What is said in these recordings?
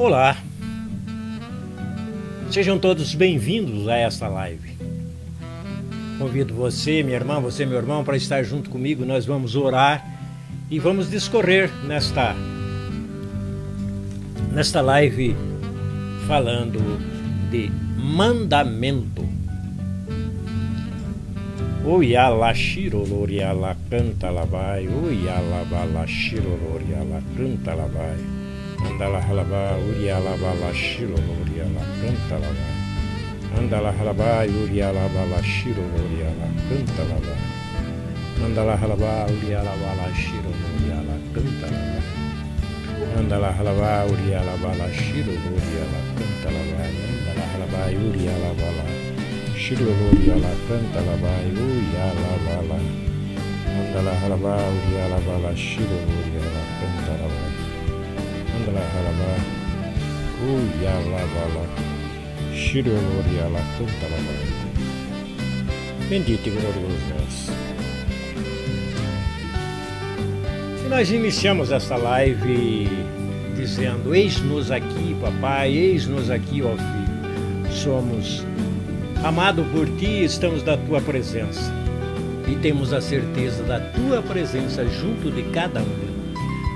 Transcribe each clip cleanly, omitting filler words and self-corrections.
Olá, sejam todos bem-vindos a esta live. Convido você, minha irmã, você, meu irmão, para estar junto comigo. Nós vamos orar e vamos discorrer nesta live falando de mandamento. Oiala shiroloriala canta labai, oiala bala shiroloriala canta labai. Andala halaba uriala bala shiroloriala canta labai. Andala halaba uriala bala shiroloriala canta labai. Andala halaba uriala bala shiroloriala canta labai. Andala halaba uriala bala shiroloriala canta labai. Andala halaba uriala bala shiroloriala canta labai. Uriala bala andala halaba uriala bala shiroloriala canta labai. Andala halaba uriala bala shiroloriala canta labai. Bendito e glorioso és. E nós iniciamos esta live dizendo: eis-nos aqui, papai, eis-nos aqui, ó filho. Somos amados por ti, estamos na tua presença e temos a certeza da tua presença junto de cada um de nós.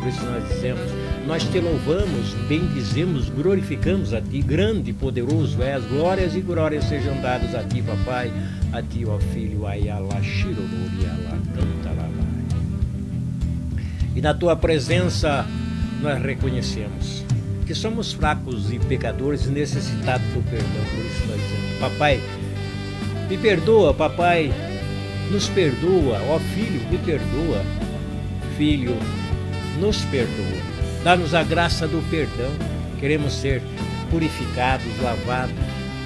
Por isso nós dizemos: nós te louvamos, bendizemos, glorificamos a ti, grande e poderoso és, glórias e glórias sejam dadas a ti, papai, a ti, ó filho, ayala shirolori ala cantalalai. E na tua presença nós reconhecemos que somos fracos e pecadores necessitados do perdão. Por isso nós dizemos: papai, me perdoa, papai, nos perdoa, ó filho, me perdoa, filho, nos perdoa. Dá-nos a graça do perdão. Queremos ser purificados, lavados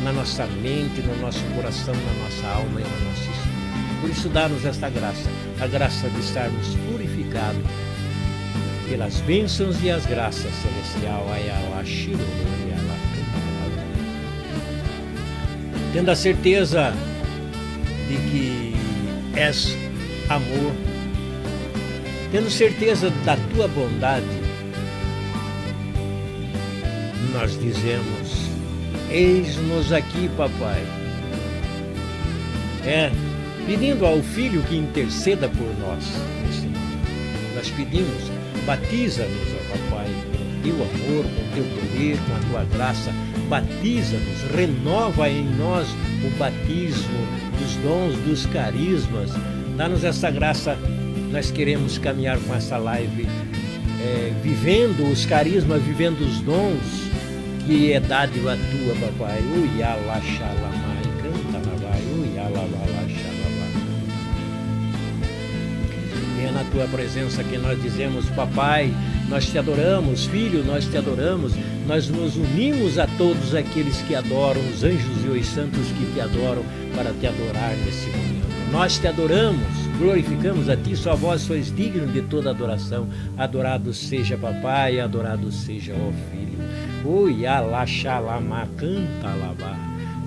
na nossa mente, no nosso coração, na nossa alma e no nosso espírito. Por isso dá-nos esta graça, a graça de estarmos purificados pelas bênçãos e as graças celestial. Tendo a certeza de que és amor, tendo certeza da tua bondade, nós dizemos: eis-nos aqui, papai. Pedindo ao Filho que interceda por nós nesse momento. Nós pedimos: batiza-nos, ó papai, com teu amor, com teu poder, com a tua graça. Batiza-nos, renova em nós o batismo dos dons, dos carismas. Dá-nos essa graça. Nós queremos caminhar com essa live, vivendo os carismas, vivendo os dons, que é dádiva tua, papai. Uiala xalamai, canta labai, uiala bala xalamai. E é na tua presença que nós dizemos: papai, nós te adoramos, filho, nós te adoramos. Nós nos unimos a todos aqueles que adoram, os anjos e os santos que te adoram, para te adorar nesse momento. Nós te adoramos, glorificamos a ti, só vós sois digno de toda adoração. Adorado seja, papai, adorado seja, ó filho. Oi, alaxalama, canta labá.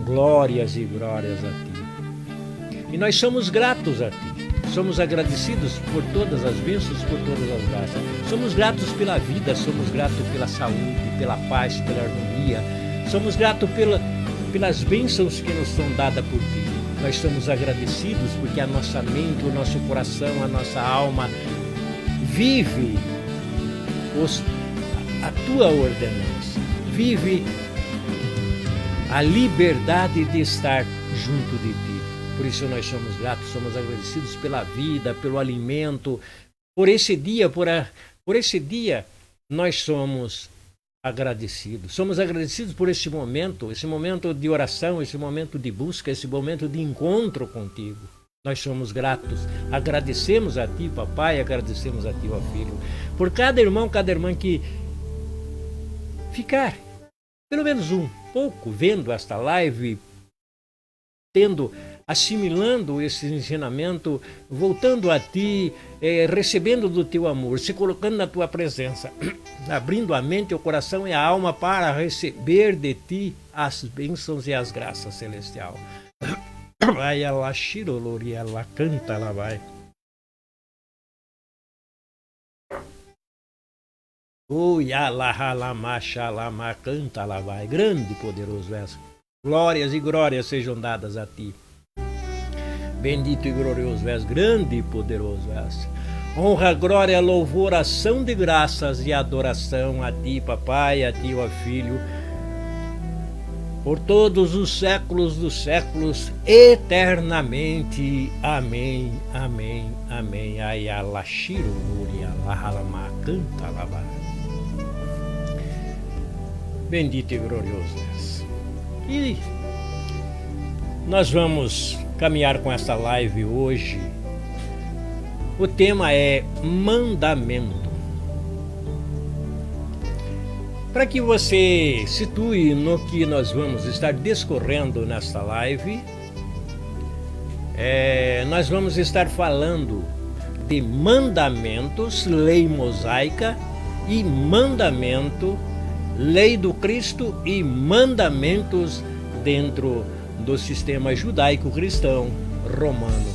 Glórias e glórias a ti. E nós somos gratos a ti. Somos agradecidos por todas as bênçãos, por todas as graças. Somos gratos pela vida, somos gratos pela saúde, pela paz, pela harmonia. Somos gratos pelas bênçãos que nos são dadas por ti. Nós somos agradecidos porque a nossa mente, o nosso coração, a nossa alma vive a tua ordenança. Vive a liberdade de estar junto de ti. Por isso nós somos gratos, somos agradecidos pela vida, pelo alimento, por esse dia, por esse dia nós somos agradecidos. Somos agradecidos por esse momento de oração, esse momento de busca, esse momento de encontro contigo. Nós somos gratos, agradecemos a ti, papai, agradecemos a ti, ó filho, por cada irmão, cada irmã que ficar pelo menos um pouco vendo esta live, assimilando esse ensinamento, voltando a ti, recebendo do teu amor, se colocando na tua presença, abrindo a mente, o coração e a alma para receber de ti as bênçãos e as graças celestial. Vai, ela shirolori, ela canta, ela vai. Ui, alahalama, xalama, canta lá vai. Grande e poderoso és. Glórias e glórias sejam dadas a ti. Bendito e glorioso és, grande e poderoso és. Honra, glória, louvor, ação de graças e adoração a ti, papai, a ti, ó Filho, por todos os séculos dos séculos, eternamente. Amém, amém, amém. Ayalashiro, Nuri, Alahalama, canta lá vai. Bendito e glorioso és. E nós vamos caminhar com esta live hoje. O tema é mandamento. Para que você situe no que nós vamos estar discorrendo nesta live, nós vamos estar falando de mandamentos, lei mosaica e mandamento, lei do Cristo e mandamentos dentro do sistema judaico-cristão romano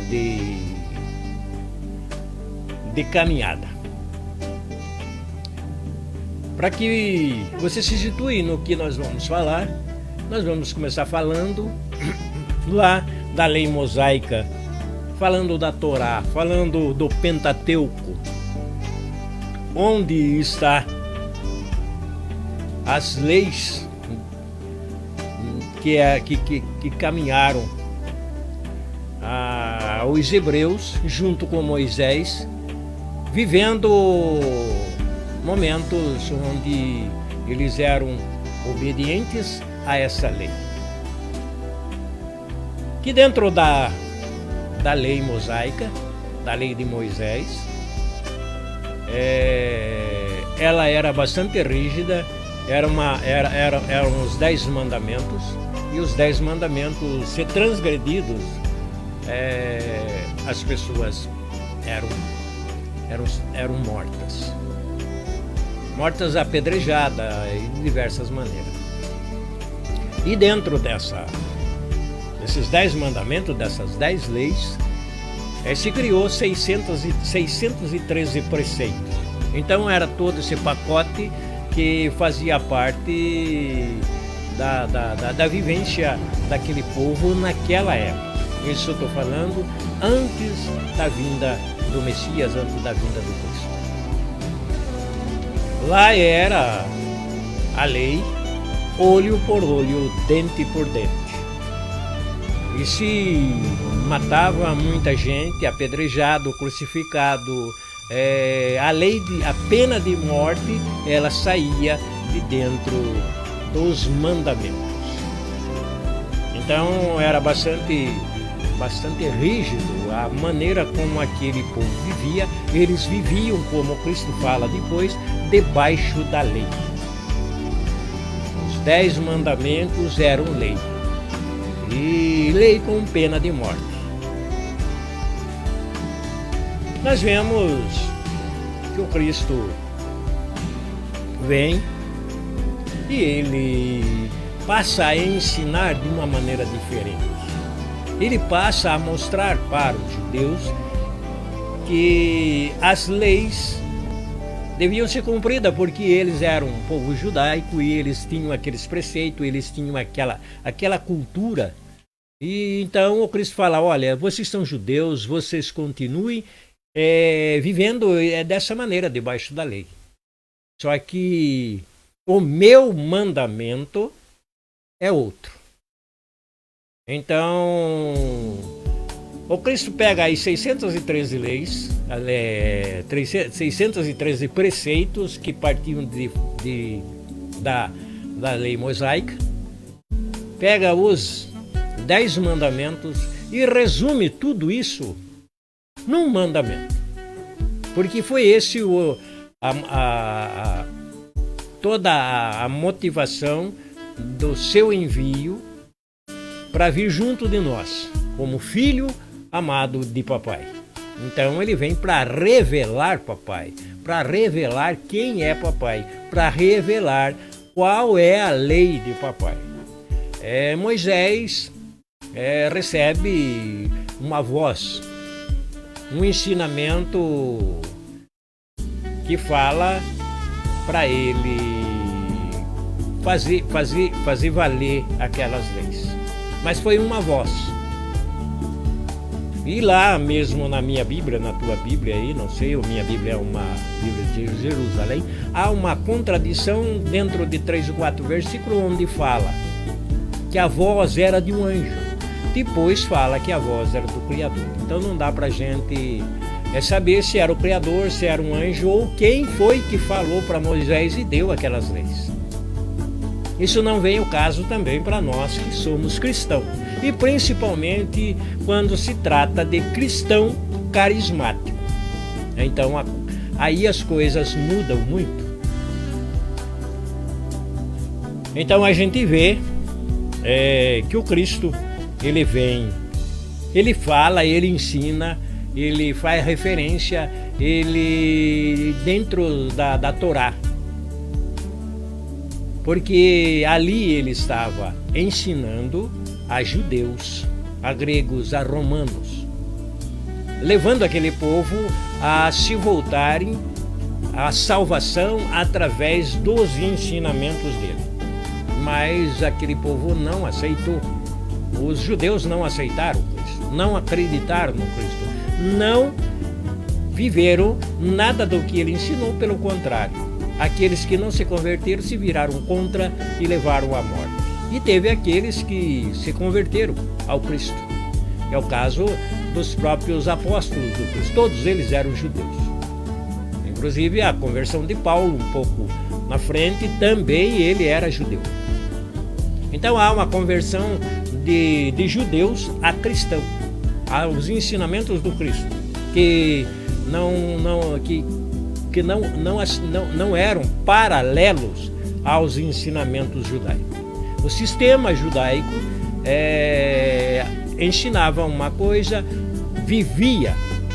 de caminhada. Para que você se situe no que nós vamos falar, nós vamos começar falando lá da lei mosaica, falando da Torá, falando do Pentateuco, onde está as leis que caminharam os hebreus junto com Moisés, vivendo momentos onde eles eram obedientes a essa lei. Que dentro da lei mosaica, da lei de Moisés, ela era bastante rígida, eram os 10 mandamentos, e os 10 mandamentos, se transgredidos, as pessoas eram mortas apedrejadas de diversas maneiras. E dentro desses 10 mandamentos, dessas 10 leis, se criou 613 preceitos. Então era todo esse pacote que fazia parte da vivência daquele povo naquela época. Isso eu estou falando antes da vinda do Messias, antes da vinda do Cristo. Lá era a lei olho por olho, dente por dente. E se matava muita gente, apedrejado, crucificado, a pena de morte, ela saía de dentro dos mandamentos. Então era bastante rígido a maneira como aquele povo vivia. Eles viviam, como Cristo fala depois, debaixo da lei. Os 10 mandamentos eram lei, e lei com pena de morte. Nós vemos que o Cristo vem e ele passa a ensinar de uma maneira diferente. Ele passa a mostrar para os judeus que as leis deviam ser cumpridas, porque eles eram um povo judaico e eles tinham aqueles preceitos, eles tinham aquela cultura. E então o Cristo fala: olha, vocês são judeus, vocês continuem vivendo dessa maneira, debaixo da lei. Só que o meu mandamento é outro. Então, o Cristo pega aí 613 leis, 613 preceitos que partiam da lei mosaica, pega os 10 mandamentos e resume tudo isso num mandamento. Porque foi esse toda a motivação do seu envio para vir junto de nós, como filho amado de papai. Então ele vem para revelar papai, para revelar quem é papai, para revelar qual é a lei de papai. Moisés recebe uma voz, um ensinamento que fala para ele fazer valer aquelas leis. Mas foi uma voz. E lá mesmo na minha Bíblia, na tua Bíblia aí, não sei, a minha Bíblia é uma Bíblia de Jerusalém, há uma contradição dentro de 3 ou 4 versículos onde fala que a voz era de um anjo. Depois fala que a voz era do Criador. Então não dá pra gente saber se era o Criador, se era um anjo ou quem foi que falou para Moisés e deu aquelas leis. Isso não vem ao caso também para nós que somos cristãos. E principalmente quando se trata de cristão carismático. Então aí as coisas mudam muito. Então a gente vê que o Cristo, ele vem, ele fala, ele ensina, ele faz referência, ele dentro da Torá. Porque ali ele estava ensinando a judeus, a gregos, a romanos, levando aquele povo a se voltarem à salvação através dos ensinamentos dele. Mas aquele povo não aceitou. Os judeus não aceitaram Cristo, não acreditaram no Cristo, não viveram nada do que ele ensinou, pelo contrário. Aqueles que não se converteram se viraram contra e levaram à morte. E teve aqueles que se converteram ao Cristo. É o caso dos próprios apóstolos do Cristo. Todos eles eram judeus. Inclusive a conversão de Paulo, um pouco na frente, também ele era judeu. Então há uma conversão de judeus a cristão, aos ensinamentos do Cristo, que não eram paralelos aos ensinamentos judaicos. O sistema judaico ensinava uma coisa, vivia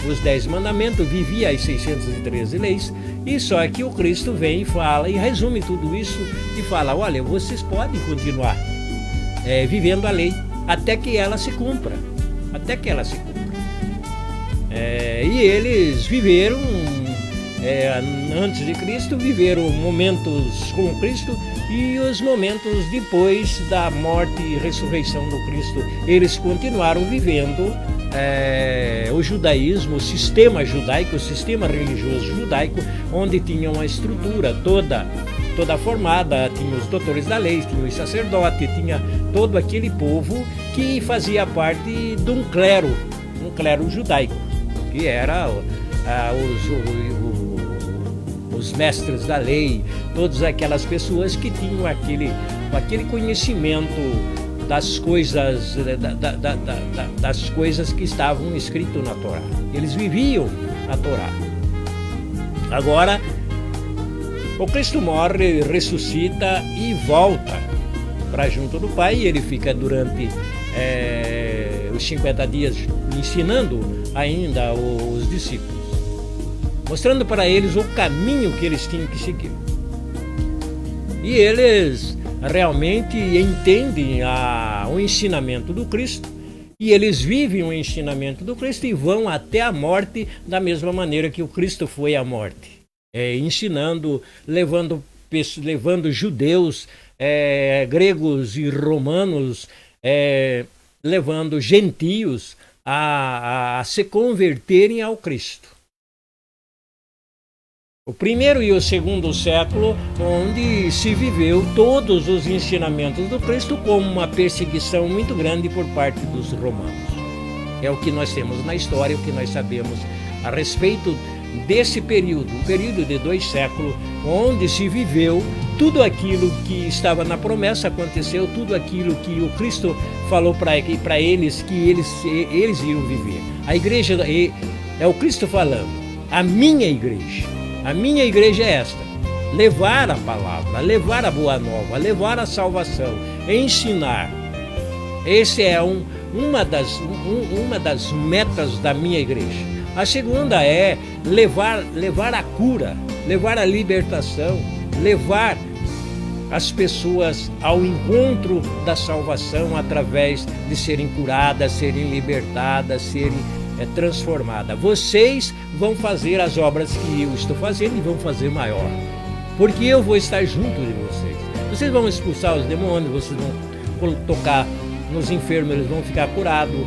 os 10 mandamentos, vivia as 613 leis, e só que o Cristo vem e fala, e resume tudo isso, e fala, olha, vocês podem continuar vivendo a lei, até que ela se cumpra, e eles viveram, antes de Cristo, viveram momentos com Cristo, e os momentos depois da morte e ressurreição do Cristo, eles continuaram vivendo o judaísmo, o sistema judaico, o sistema religioso judaico, onde tinham a estrutura toda formada, tinha os doutores da lei, tinha os sacerdotes, tinha todo aquele povo que fazia parte de um clero judaico, que era os mestres da lei, todas aquelas pessoas que tinham aquele conhecimento das coisas, das coisas que estavam escritas na Torá. Eles viviam a Torá. Agora, o Cristo morre, ressuscita e volta para junto do Pai, e ele fica durante os 50 dias ensinando ainda os discípulos, mostrando para eles o caminho que eles tinham que seguir. E eles realmente entendem o ensinamento do Cristo, e eles vivem o ensinamento do Cristo e vão até a morte da mesma maneira que o Cristo foi à morte, ensinando, levando judeus, gregos e romanos, levando gentios a se converterem ao Cristo. O primeiro e o segundo século, onde se viveu todos os ensinamentos do Cristo como uma perseguição muito grande por parte dos romanos. É o que nós temos na história, o que nós sabemos a respeito desse período, um período de 2 séculos, onde se viveu tudo aquilo que estava na promessa, aconteceu tudo aquilo que o Cristo falou para eles que eles iam viver. A igreja, é o Cristo falando, a minha igreja é esta: levar a palavra, levar a boa nova, levar a salvação, ensinar. Esse é uma das metas da minha igreja. A segunda é levar a cura, levar a libertação, levar as pessoas ao encontro da salvação através de serem curadas, serem libertadas, serem é transformada. Vocês vão fazer as obras que eu estou fazendo e vão fazer maior, porque eu vou estar junto de vocês. Vocês vão expulsar os demônios, vocês vão tocar nos enfermos, eles vão ficar curados.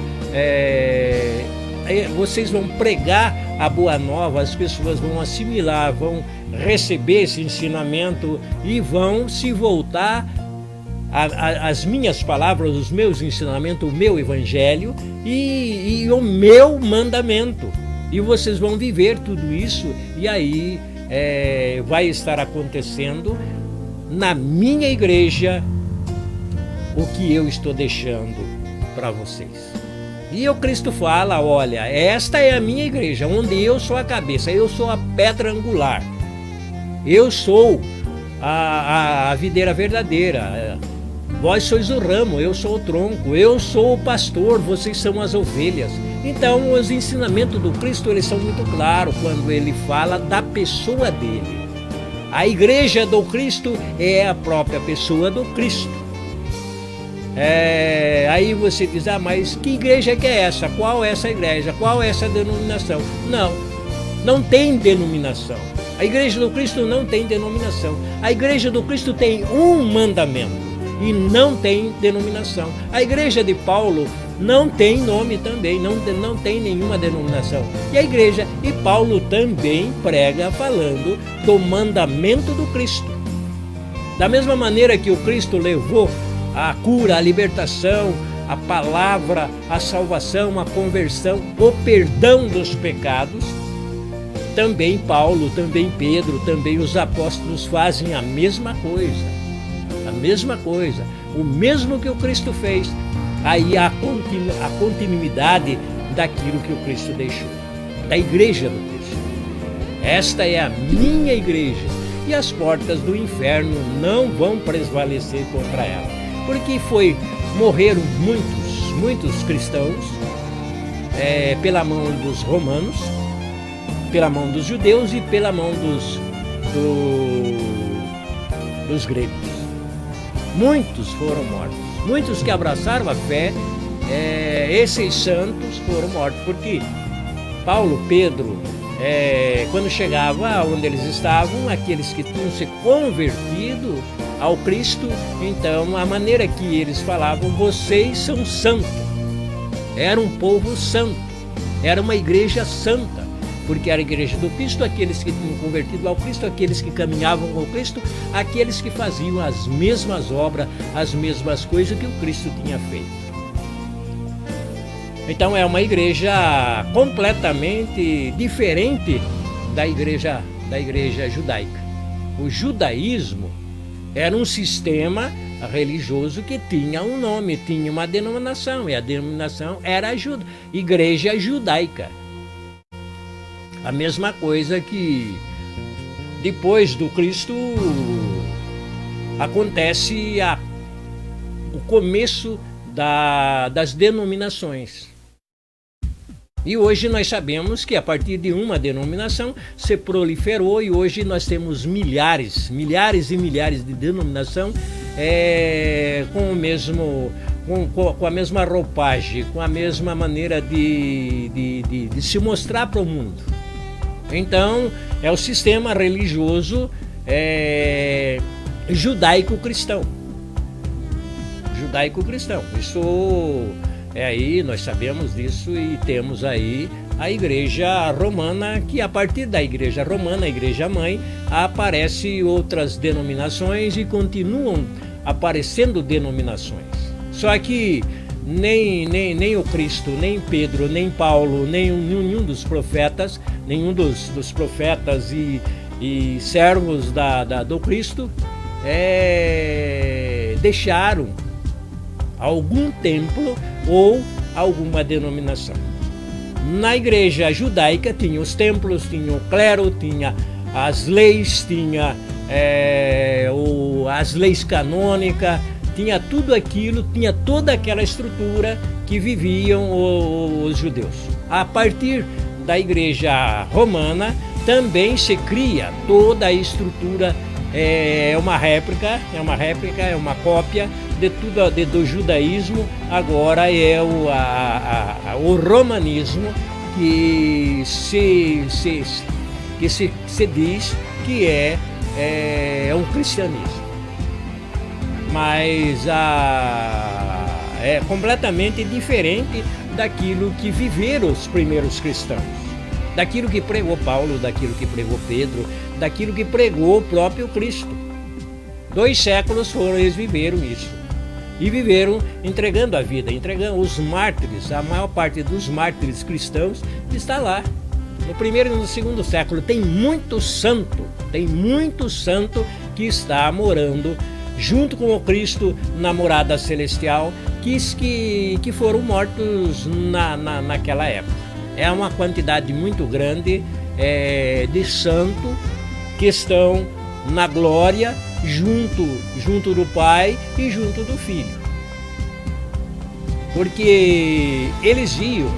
Vocês vão pregar a boa nova, as pessoas vão assimilar, vão receber esse ensinamento e vão se voltar às minhas palavras, os meus ensinamentos, o meu evangelho e o meu mandamento. E vocês vão viver tudo isso, e aí vai estar acontecendo na minha igreja o que eu estou deixando para vocês. E o Cristo fala, olha, esta é a minha igreja, onde eu sou a cabeça, eu sou a pedra angular, eu sou a videira verdadeira, vós sois o ramo, eu sou o tronco, eu sou o pastor, vocês são as ovelhas. Então os ensinamentos do Cristo, eles são muito claros quando ele fala da pessoa dele. A igreja do Cristo é a própria pessoa do Cristo. Aí você diz, mas que igreja que é essa? Qual é essa igreja? Qual é essa denominação? Não tem denominação. A igreja do Cristo não tem denominação. A igreja do Cristo tem um mandamento e não tem denominação. A igreja de Paulo não tem nome também, não tem nenhuma denominação. E a igreja de Paulo também prega falando do mandamento do Cristo. Da mesma maneira que o Cristo levou a cura, a libertação, a palavra, a salvação, a conversão, o perdão dos pecados, também Paulo, também Pedro, também os apóstolos fazem a mesma coisa. A mesma coisa, o mesmo que o Cristo fez. Aí a continuidade daquilo que o Cristo deixou, da igreja do Cristo. Esta é a minha igreja, e as portas do inferno não vão prevalecer contra ela, porque morreram muitos cristãos pela mão dos romanos, pela mão dos judeus e pela mão dos gregos. Muitos foram mortos, muitos que abraçaram a fé, esses santos foram mortos, porque Paulo, Pedro, quando chegava onde eles estavam, aqueles que tinham se convertido ao Cristo, então a maneira que eles falavam, vocês são santos, era um povo santo, era uma igreja santa, porque era a igreja do Cristo, aqueles que tinham convertido ao Cristo, aqueles que caminhavam com o Cristo, aqueles que faziam as mesmas obras, as mesmas coisas que o Cristo tinha feito. Então é uma igreja completamente diferente da igreja judaica. O judaísmo era um sistema religioso que tinha um nome, tinha uma denominação, e a denominação era a igreja judaica. A mesma coisa que depois do Cristo acontece o começo das denominações. E hoje nós sabemos que a partir de uma denominação se proliferou, e hoje nós temos milhares e milhares de denominação com a mesma roupagem, com a mesma maneira de se mostrar para o mundo. Então é o sistema religioso judaico-cristão. Isso aí nós sabemos disso, e temos aí a igreja romana, que a partir da igreja romana, a igreja mãe, aparecem outras denominações e continuam aparecendo denominações. Só que nem o Cristo, nem Pedro, nem Paulo, nenhum dos profetas, e servos do Cristo deixaram algum templo ou alguma denominação. Na igreja judaica tinha os templos, tinha o clero, tinha as leis, tinha as leis canônicas, tinha tudo aquilo, tinha toda aquela estrutura que viviam os judeus. A partir da igreja romana também se cria toda a estrutura, é uma cópia de tudo do judaísmo. Agora é o romanismo, que se diz que é um cristianismo. Mas é completamente diferente daquilo que viveram os primeiros cristãos, daquilo que pregou Paulo, daquilo que pregou Pedro, daquilo que pregou o próprio Cristo. 2 séculos eles viveram isso. E viveram entregando a vida, entregando os mártires. A maior parte dos mártires cristãos está lá. No primeiro e no segundo século tem muito santo que está morando junto com o Cristo na morada celestial, que foram mortos naquela época. É uma quantidade muito grande de santo que estão na glória junto do Pai e junto do Filho. Porque eles iam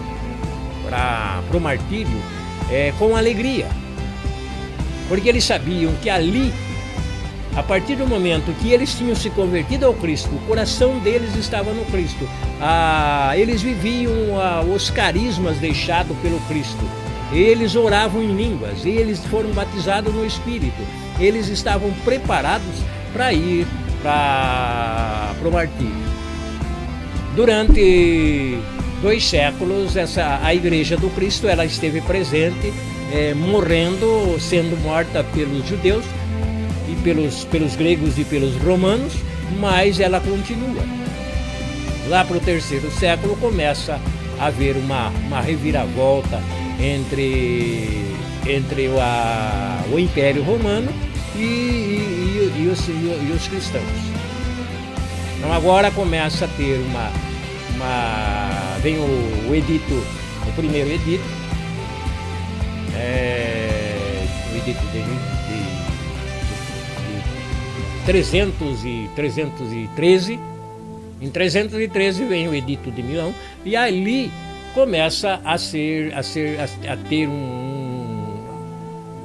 para o martírio com alegria. Porque eles sabiam que ali, a partir do momento que eles tinham se convertido ao Cristo, o coração deles estava no Cristo. Eles viviam os carismas deixados pelo Cristo. Eles oravam em línguas, eles foram batizados no Espírito. Eles estavam preparados para ir para o martírio. Durante 2 séculos, a Igreja do Cristo ela esteve presente, morrendo, sendo morta pelos judeus, e pelos gregos e pelos romanos, mas ela continua. Lá para o 3º século começa a haver uma reviravolta entre o Império Romano e os cristãos. Então agora começa a ter vem o edito, o primeiro edito, o edito de 313. Em 313 vem o edito de Milão e ali começa a ter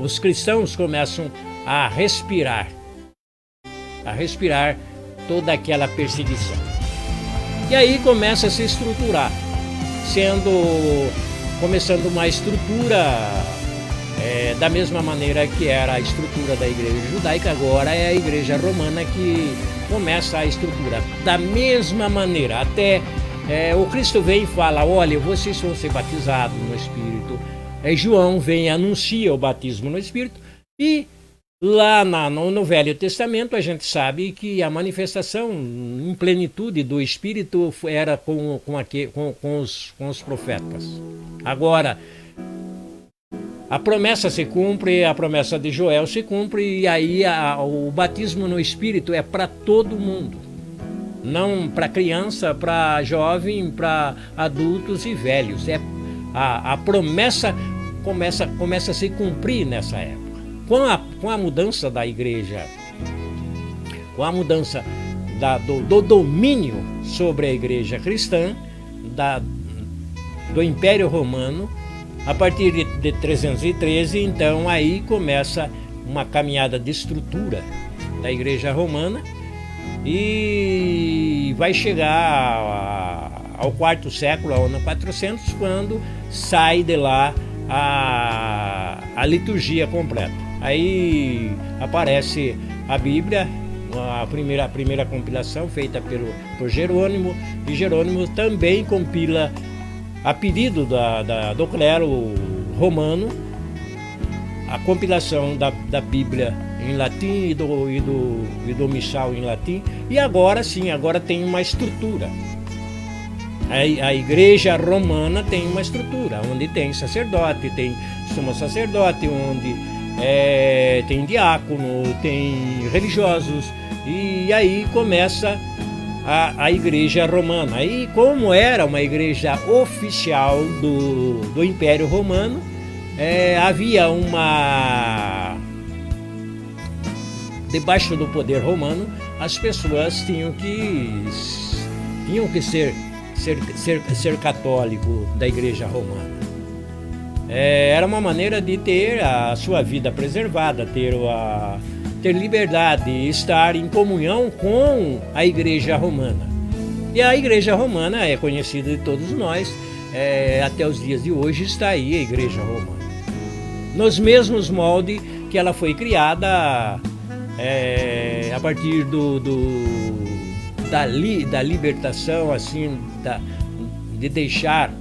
os cristãos começam a respirar toda aquela perseguição. E aí começa a se estruturar, começando uma estrutura da mesma maneira que era a estrutura da igreja judaica, agora é a igreja romana que começa a estrutura. Da mesma maneira, até o Cristo vem e fala, olha, vocês vão ser batizados no Espírito. João vem e anuncia o batismo no Espírito. E lá no Velho Testamento a gente sabe que a manifestação em plenitude do Espírito era com os profetas. Agora, a promessa se cumpre, a promessa de Joel se cumpre, e aí o batismo no Espírito é para todo mundo. Não para criança, para jovem, para adultos e velhos. A promessa começa a se cumprir nessa época. Com a mudança da igreja, com a mudança do domínio sobre a igreja cristã, do Império Romano, a partir de 313, então aí começa uma caminhada de estrutura da igreja romana e vai chegar ao 4º século, ao ano 400, quando sai de lá a liturgia completa. Aí aparece a Bíblia, a primeira compilação feita por Jerônimo, e Jerônimo também compila a pedido do clero romano a compilação da Bíblia em latim e do missal em latim, e agora sim, agora tem uma estrutura. A igreja romana tem uma estrutura, onde tem sacerdote, tem sumo sacerdote, onde tem diácono, tem religiosos, e aí começa a igreja romana. Aí, como era uma igreja oficial do Império Romano, havia debaixo do poder romano, as pessoas tinham que ser católico da igreja romana. Era uma maneira de ter a sua vida preservada, ter liberdade, estar em comunhão com a igreja romana. E a igreja romana é conhecida de todos nós, até os dias de hoje está aí a Igreja Romana. Nos mesmos moldes que ela foi criada a partir da libertação, assim, de deixar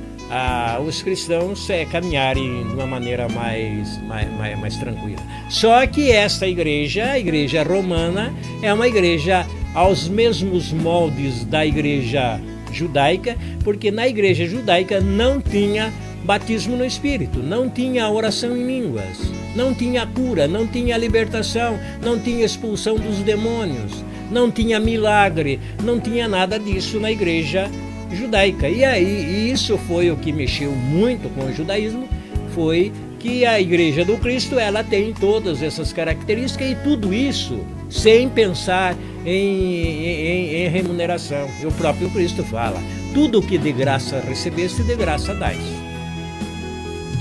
os cristãos caminharem de uma maneira mais tranquila. Só que esta igreja, a Igreja Romana, é uma igreja aos mesmos moldes da Igreja Judaica, porque na Igreja Judaica não tinha batismo no Espírito, não tinha oração em línguas, não tinha cura, não tinha libertação, não tinha expulsão dos demônios, não tinha milagre, não tinha nada disso na Igreja Judaica. E aí, isso foi o que mexeu muito com o judaísmo, foi que a Igreja do Cristo, ela tem todas essas características, e tudo isso sem pensar em remuneração. E o próprio Cristo fala: tudo que de graça recebeste, de graça dais.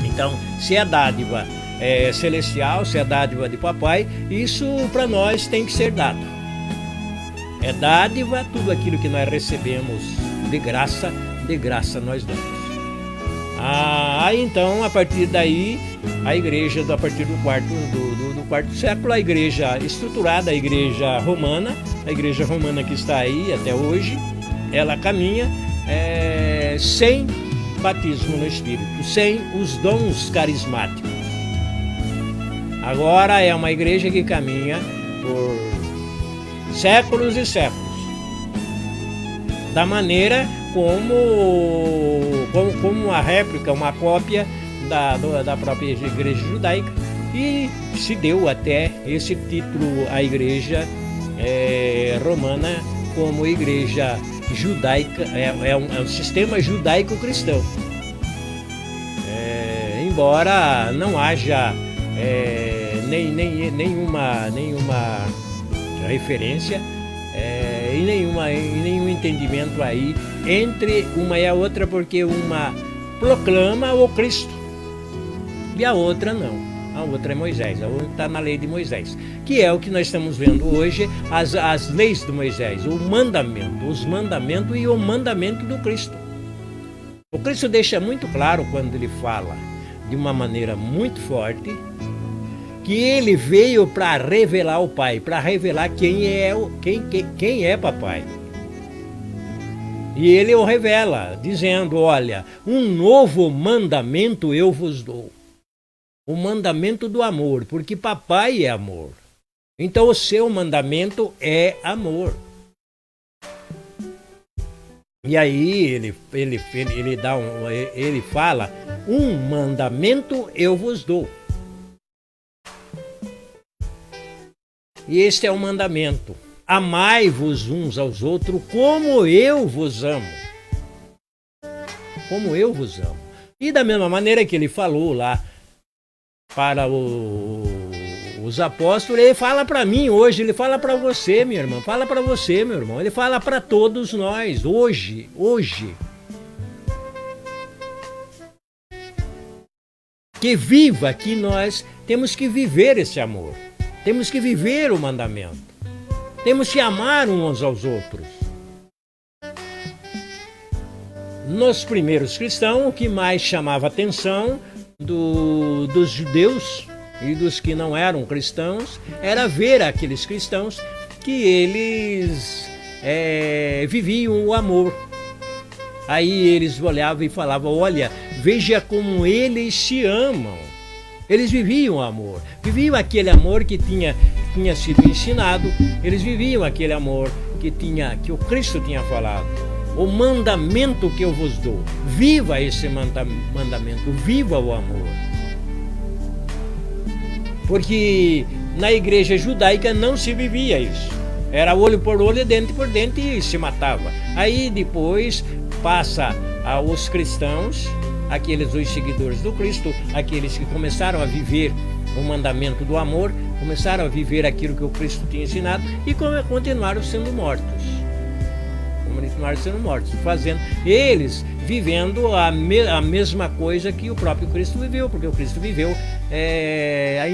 Então, se é dádiva celestial, se é dádiva de papai, isso para nós tem que ser dado. É dádiva, tudo aquilo que nós recebemos de graça nós damos. Então, a partir daí, a igreja, a partir do quarto século, a igreja estruturada, a igreja romana que está aí até hoje, ela caminha sem batismo no Espírito, sem os dons carismáticos. Agora é uma igreja que caminha por séculos e séculos, da maneira como uma réplica, uma cópia da própria igreja judaica, e se deu até esse título à igreja romana como igreja judaica, é um sistema judaico-cristão. Embora não haja nenhuma referência e nenhum entendimento aí entre uma e a outra, porque uma proclama o Cristo e a outra não. A outra é Moisés, a outra está na lei de Moisés, que é o que nós estamos vendo hoje, as leis de Moisés, os mandamentos e o mandamento do Cristo. O Cristo deixa muito claro, quando ele fala de uma maneira muito forte, que ele veio para revelar o Pai, para revelar quem é papai. E ele o revela, dizendo: olha, um novo mandamento eu vos dou. O mandamento do amor, porque papai é amor. Então o seu mandamento é amor. E aí ele fala: um mandamento eu vos dou. E este é o mandamento: amai-vos uns aos outros como eu vos amo. Como eu vos amo. E da mesma maneira que ele falou lá para os apóstolos, ele fala para mim hoje, ele fala para você, minha irmã, fala para você, meu irmão, ele fala para todos nós hoje. Que viva, que nós temos que viver esse amor, temos que viver o mandamento, temos que amar uns aos outros. Nos primeiros cristãos, o que mais chamava atenção dos judeus e dos que não eram cristãos era ver aqueles cristãos que eles viviam o amor. Aí eles olhavam e falavam: olha, veja como eles se amam. Eles viviam o amor, viviam aquele amor que tinha sido ensinado, eles viviam aquele amor que o Cristo tinha falado. O mandamento que eu vos dou, viva esse mandamento, viva o amor. Porque na igreja judaica não se vivia isso. Era olho por olho, dente por dente, e se matava. Aí depois passa aos cristãos, aqueles os seguidores do Cristo, aqueles que começaram a viver o mandamento do amor, começaram a viver aquilo que o Cristo tinha ensinado e continuaram sendo mortos. Fazendo eles vivendo a mesma coisa que o próprio Cristo viveu, porque o Cristo viveu,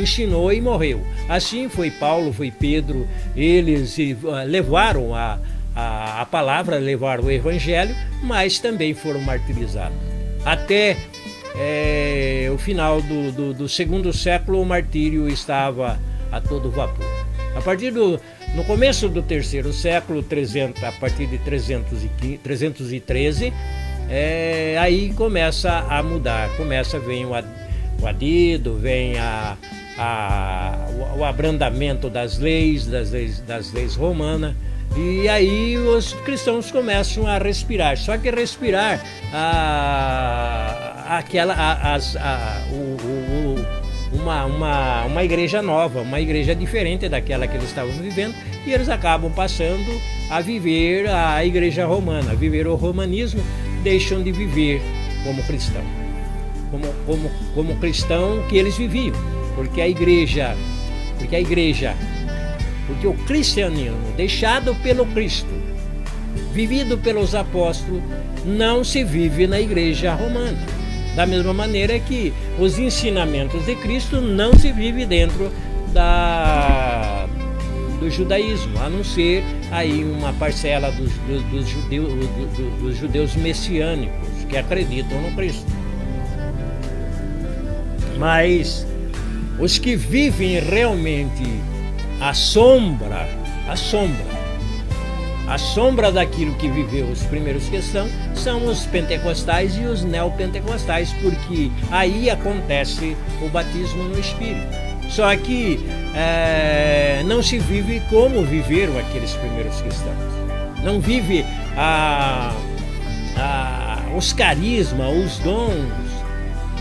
ensinou e morreu. Assim foi Paulo, foi Pedro, eles levaram a palavra, levaram o evangelho, mas também foram martirizados. até o final do segundo século, o martírio estava a todo vapor. No começo do terceiro século, a partir de 313, aí começa a mudar, vem o adido, vem o abrandamento das leis romanas, e aí os cristãos começam a respirar. Só que respirar uma igreja nova, uma igreja diferente daquela que eles estavam vivendo, e eles acabam passando a viver a igreja romana, a viver o romanismo, deixam de viver como cristão, como cristão que eles viviam, porque o cristianismo deixado pelo Cristo, vivido pelos apóstolos, não se vive na igreja romana. Da mesma maneira que os ensinamentos de Cristo não se vive dentro do judaísmo, a não ser aí uma parcela dos judeus messiânicos que acreditam no Cristo. Mas os que vivem realmente a sombra daquilo que viveu os primeiros cristãos são os pentecostais e os neopentecostais, porque aí acontece o batismo no Espírito. Só que não se vive como viveram aqueles primeiros cristãos. Não vive os carismas, os dons.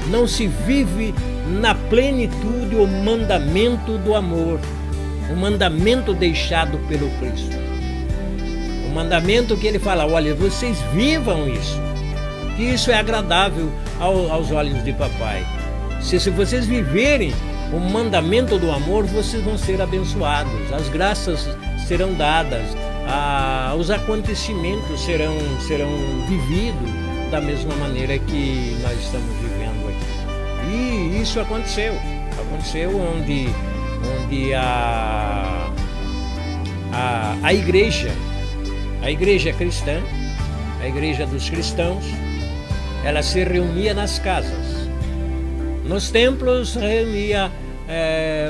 Não se vive na plenitude o mandamento do amor, o mandamento deixado pelo Cristo. O mandamento que ele fala: olha, vocês vivam isso, que isso é agradável aos olhos de papai. Se vocês viverem o mandamento do amor, vocês vão ser abençoados, as graças serão dadas, os acontecimentos serão vividos da mesma maneira que nós estamos vivendo aqui. E isso aconteceu onde a igreja cristã, a igreja dos cristãos, ela se reunia nas casas. Nos templos reunia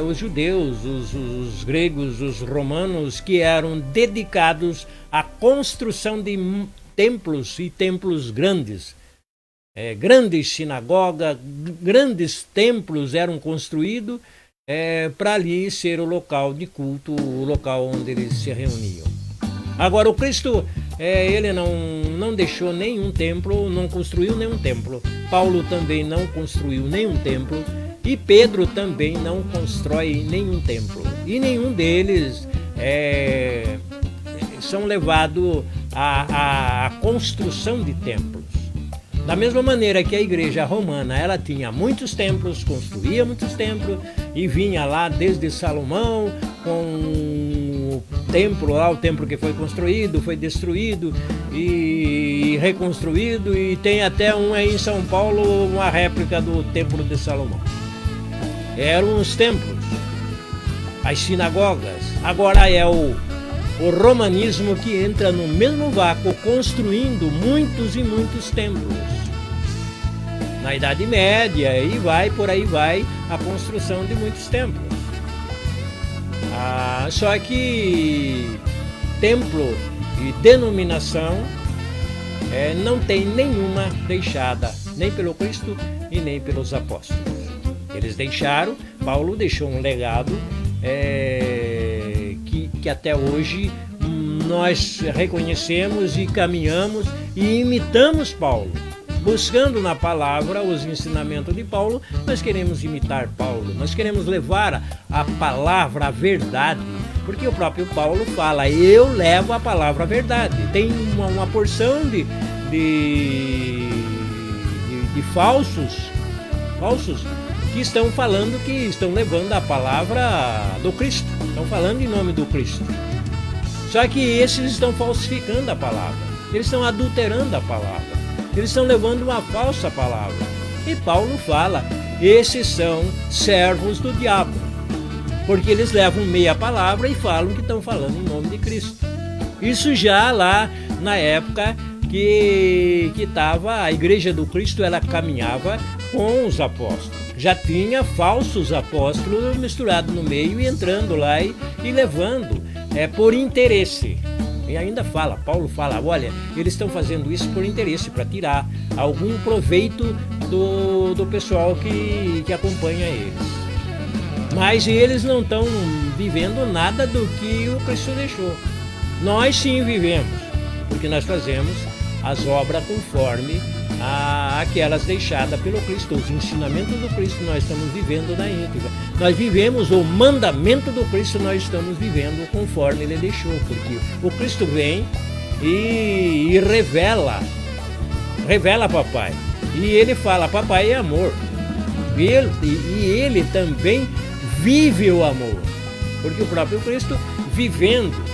os judeus, os gregos, os romanos, que eram dedicados à construção de templos e templos grandes. Grandes sinagogas, grandes templos eram construídos para ali ser o local de culto, o local onde eles se reuniam. Agora, o Cristo, ele não deixou nenhum templo, não construiu nenhum templo. Paulo também não construiu nenhum templo, e Pedro também não constrói nenhum templo. E nenhum deles são levados à construção de templos. Da mesma maneira que a igreja romana, ela tinha muitos templos, construía muitos templos, e vinha lá desde Salomão com o templo lá, o templo que foi construído, foi destruído e reconstruído, e tem até um aí em São Paulo, uma réplica do templo de Salomão. Eram os templos, as sinagogas. Agora é o romanismo que entra no mesmo vácuo, construindo muitos e muitos templos. Na Idade Média, e por aí vai a construção de muitos templos. Só que templo e denominação não tem nenhuma deixada, nem pelo Cristo e nem pelos apóstolos. Eles deixaram, Paulo deixou um legado que até hoje nós reconhecemos e caminhamos e imitamos Paulo. Buscando na palavra os ensinamentos de Paulo, nós queremos imitar Paulo, nós queremos levar a palavra, a verdade, porque o próprio Paulo fala: eu levo a palavra, a verdade. Tem uma porção de falsos que estão falando que estão levando a palavra do Cristo, estão falando em nome do Cristo. Só que esses estão falsificando a palavra, eles estão adulterando a palavra, eles estão levando uma falsa palavra. E Paulo fala: esses são servos do diabo, porque eles levam meia palavra e falam que estão falando em nome de Cristo. Isso já lá na época que estava, a igreja do Cristo, ela caminhava com os apóstolos. Já tinha falsos apóstolos misturados no meio e entrando lá e levando por interesse. E ainda Paulo fala, olha, eles estão fazendo isso por interesse, para tirar algum proveito do pessoal que acompanha eles. Mas eles não estão vivendo nada do que o Cristo deixou. Nós sim vivemos, porque nós fazemos as obras conforme aquelas deixadas pelo Cristo. Os ensinamentos do Cristo nós estamos vivendo na íntegra. Nós vivemos o mandamento do Cristo, nós estamos vivendo conforme Ele deixou, porque o Cristo vem e revela papai. E Ele fala, papai é amor. E ele também vive o amor, porque o próprio Cristo, vivendo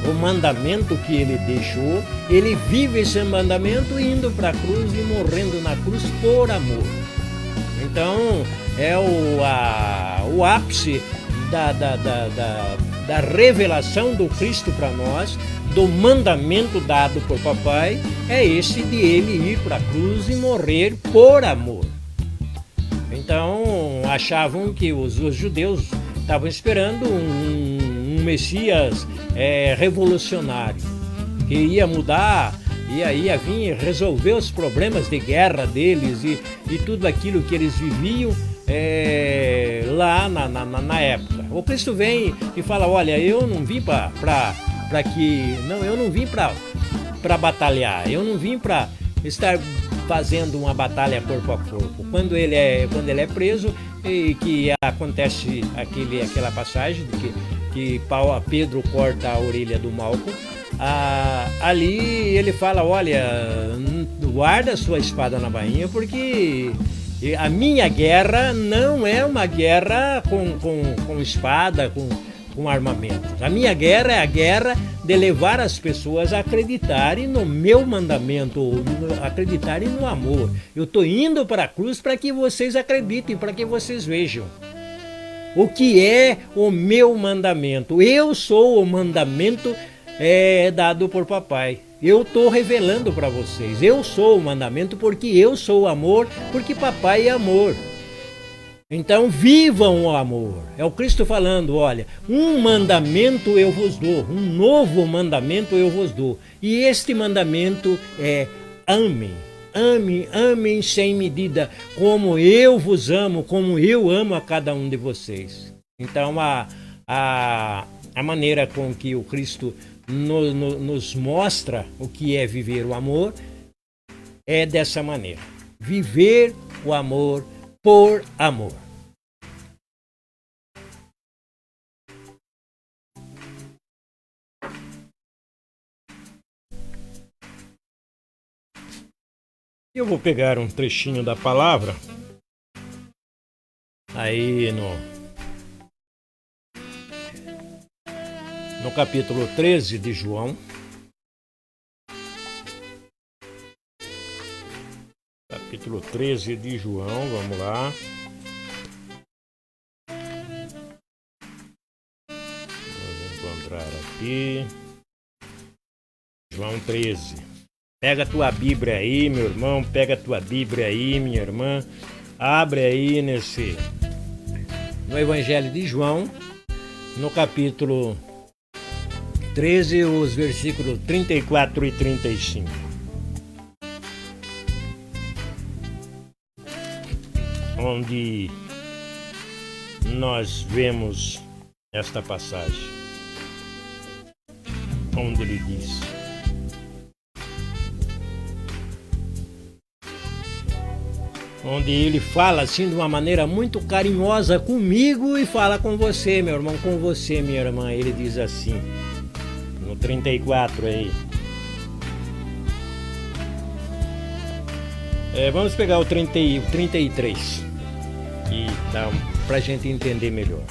o mandamento que Ele deixou, Ele vive esse mandamento indo para a cruz e morrendo na cruz por amor. Então é o ápice da revelação do Cristo para nós, do mandamento dado por papai, é esse de Ele ir para a cruz e morrer por amor. Então achavam que os judeus estavam esperando um Messias revolucionário, que ia mudar, ia vir resolver os problemas de guerra deles e tudo aquilo que eles viviam lá na época. O Cristo vem e fala, olha, eu não vim eu não vim para batalhar, eu não vim para estar fazendo uma batalha corpo a corpo. Quando ele é preso, e que acontece aquela passagem de que Pedro corta a orelha do Malco, ali ele fala, olha, guarda a sua espada na bainha, porque a minha guerra não é uma guerra com espada, com armamentos. A minha guerra é a guerra de levar as pessoas a acreditarem no meu mandamento, acreditarem no amor. Eu estou indo para a cruz para que vocês acreditem, para que vocês vejam o que é o meu mandamento. Eu sou o mandamento dado por papai. Eu estou revelando para vocês. Eu sou o mandamento porque eu sou o amor, porque papai é amor. Então vivam o amor. É o Cristo falando, olha, um mandamento eu vos dou, um novo mandamento eu vos dou. E este mandamento é amem. Amem sem medida, como eu vos amo, como eu amo a cada um de vocês. Então a maneira com que o Cristo nos mostra o que é viver o amor é dessa maneira. Viver o amor por amor. Eu vou pegar um trechinho da palavra aí no capítulo 13 de João. Capítulo 13 de João, vamos lá. Vamos encontrar aqui. João 13. Pega a tua Bíblia aí, meu irmão, pega a tua Bíblia aí, minha irmã. Abre aí no Evangelho de João, no capítulo 13, os versículos 34 e 35. Onde nós vemos esta passagem, onde ele diz: onde ele fala assim de uma maneira muito carinhosa comigo e fala com você, meu irmão, com você, minha irmã. Ele diz assim, no 34 aí. Vamos pegar o 33 e dá pra gente entender melhor.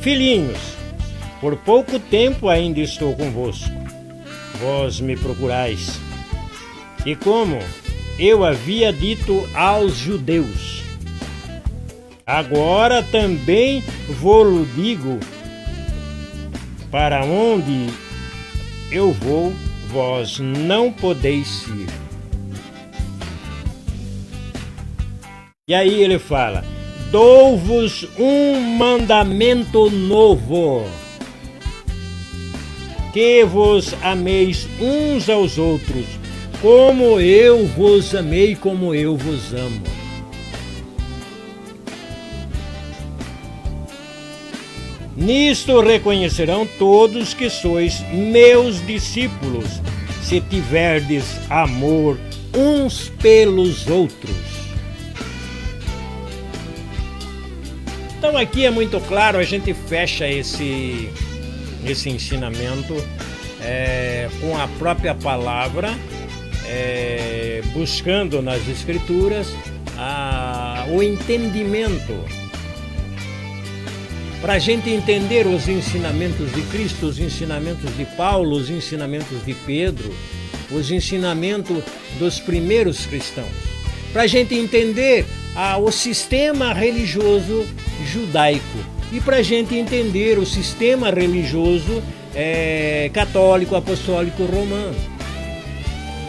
Filhinhos, por pouco tempo ainda estou convosco. Vós me procurais. E como eu havia dito aos judeus, agora também vou-lo digo, para onde eu vou, vós não podeis ir. E aí ele fala: dou-vos um mandamento novo, que vos ameis uns aos outros, como eu vos amei, como eu vos amo. Nisto reconhecerão todos que sois meus discípulos, se tiverdes amor uns pelos outros. Então aqui é muito claro, a gente fecha esse ensinamento com a própria palavra, buscando nas Escrituras o entendimento, para a gente entender os ensinamentos de Cristo, os ensinamentos de Paulo, os ensinamentos de Pedro, os ensinamentos dos primeiros cristãos, para a gente entender o sistema religioso judaico e para a gente entender o sistema religioso católico, apostólico, romano.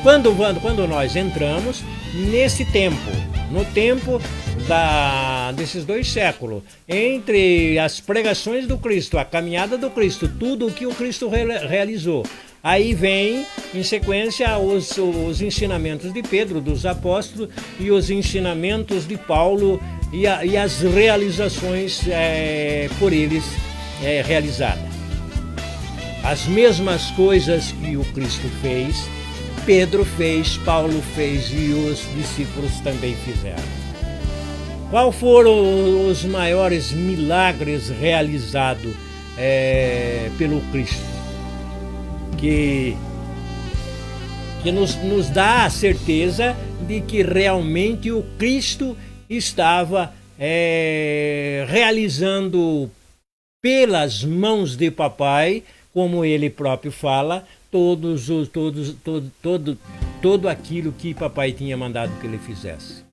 Quando nós entramos nesse tempo, no tempo desses 2 séculos, entre as pregações do Cristo, a caminhada do Cristo, tudo o que o Cristo realizou, aí vem em sequência os ensinamentos de Pedro, dos apóstolos, e os ensinamentos de Paulo e as realizações por eles realizadas. As mesmas coisas que o Cristo fez, Pedro fez, Paulo fez e os discípulos também fizeram. Quais foram os maiores milagres realizados pelo Cristo? Que nos dá a certeza de que realmente o Cristo estava realizando pelas mãos de papai, como ele próprio fala, todo aquilo que papai tinha mandado que ele fizesse.